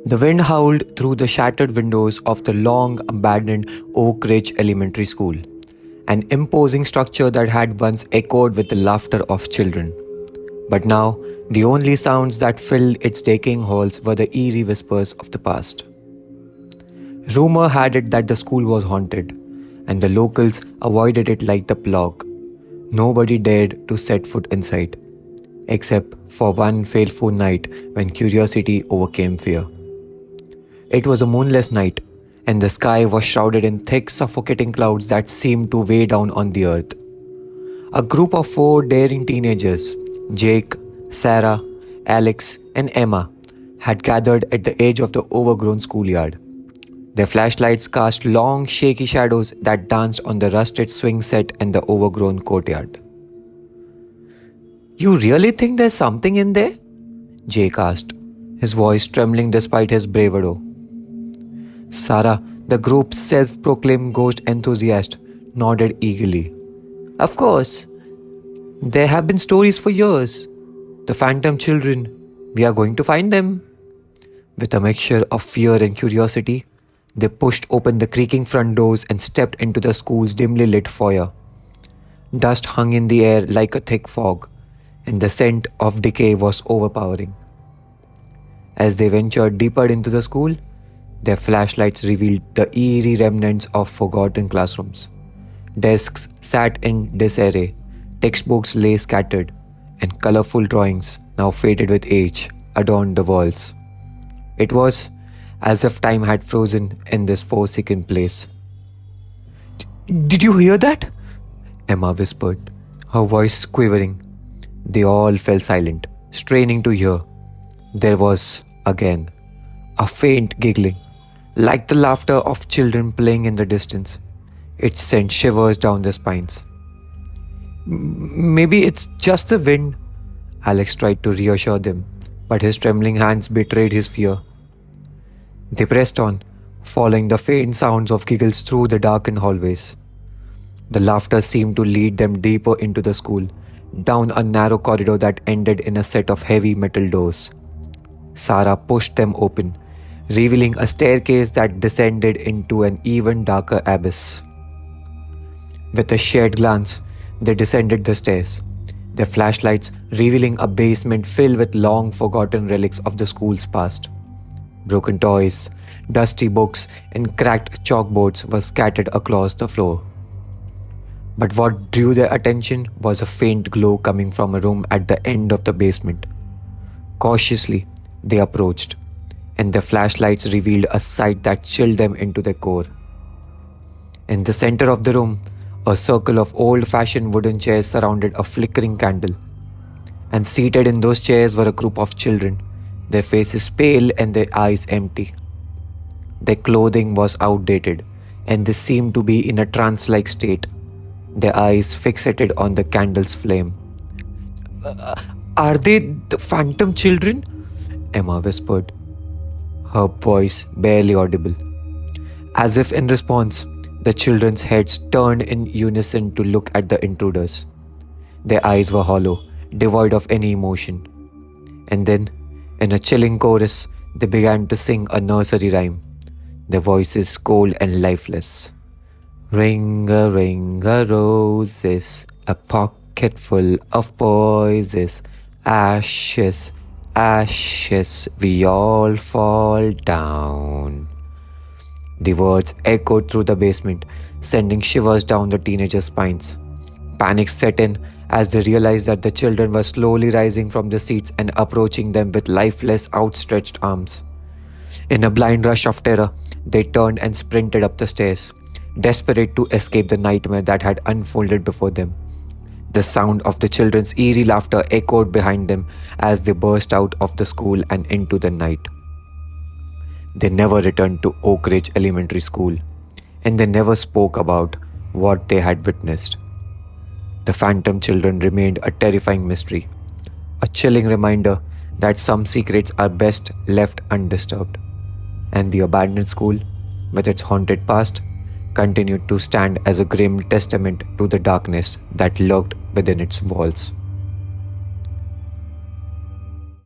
The wind howled through the shattered windows of the long abandoned Oak Ridge Elementary School, an imposing structure that had once echoed with the laughter of children. But now, the only sounds that filled its decaying halls were the eerie whispers of the past. Rumor had it that the school was haunted, and the locals avoided it like the plague. Nobody dared to set foot inside, except for one fateful night when curiosity overcame fear. It was a moonless night, and the sky was shrouded in thick, suffocating clouds that seemed to weigh down on the earth. A group of four daring teenagers, Jake, Sarah, Alex, and Emma, had gathered at the edge of the overgrown schoolyard. Their flashlights cast long, shaky shadows that danced on the rusted swing set and the overgrown courtyard. "You really think there's something in there?" Jake asked, his voice trembling despite his bravado. Sarah, the group's self-proclaimed ghost enthusiast, nodded eagerly. "Of course. There have been stories for years. The phantom children. We are going to find them." With a mixture of fear and curiosity, they pushed open the creaking front doors and stepped into the school's dimly lit foyer. Dust hung in the air like a thick fog, and the scent of decay was overpowering. As they ventured deeper into the school, their flashlights revealed the eerie remnants of forgotten classrooms. Desks sat in disarray, textbooks lay scattered, and colorful drawings, now faded with age, adorned the walls. It was as if time had frozen in this forsaken place. "Did you hear that?" Emma whispered, her voice quivering. They all fell silent, straining to hear. There was, again, a faint giggling, like the laughter of children playing in the distance. It sent shivers down their spines. "Maybe it's just the wind," Alex tried to reassure them, but his trembling hands betrayed his fear. They pressed on, following the faint sounds of giggles through the darkened hallways. The laughter seemed to lead them deeper into the school, down a narrow corridor that ended in a set of heavy metal doors. Sarah pushed them open, revealing a staircase that descended into an even darker abyss. With a shared glance, they descended the stairs, their flashlights revealing a basement filled with long-forgotten relics of the school's past. Broken toys, dusty books, and cracked chalkboards were scattered across the floor. But what drew their attention was a faint glow coming from a room at the end of the basement. Cautiously, they approached, and their flashlights revealed a sight that chilled them into their core. In the center of the room, a circle of old-fashioned wooden chairs surrounded a flickering candle. And seated in those chairs were a group of children, their faces pale and their eyes empty. Their clothing was outdated, and they seemed to be in a trance-like state, their eyes fixated on the candle's flame. "Are they the phantom children?" Emma whispered, her voice barely audible. As if in response, the children's heads turned in unison to look at the intruders. Their eyes were hollow, devoid of any emotion. And then, in a chilling chorus, they began to sing a nursery rhyme, their voices cold and lifeless. Ring a roses, a pocket full of posies, ashes, ashes, we all fall down. The words echoed through the basement, sending shivers down the teenagers' spines. Panic set in as they realized that the children were slowly rising from the seats and approaching them with lifeless, outstretched arms. In a blind rush of terror, they turned and sprinted up the stairs, desperate to escape the nightmare that had unfolded before them. The sound of the children's eerie laughter echoed behind them as they burst out of the school and into the night. They never returned to Oak Ridge Elementary School, and they never spoke about what they had witnessed. The phantom children remained a terrifying mystery, a chilling reminder that some secrets are best left undisturbed. And the abandoned school, with its haunted past, continued to stand as a grim testament to the darkness that lurked within its walls.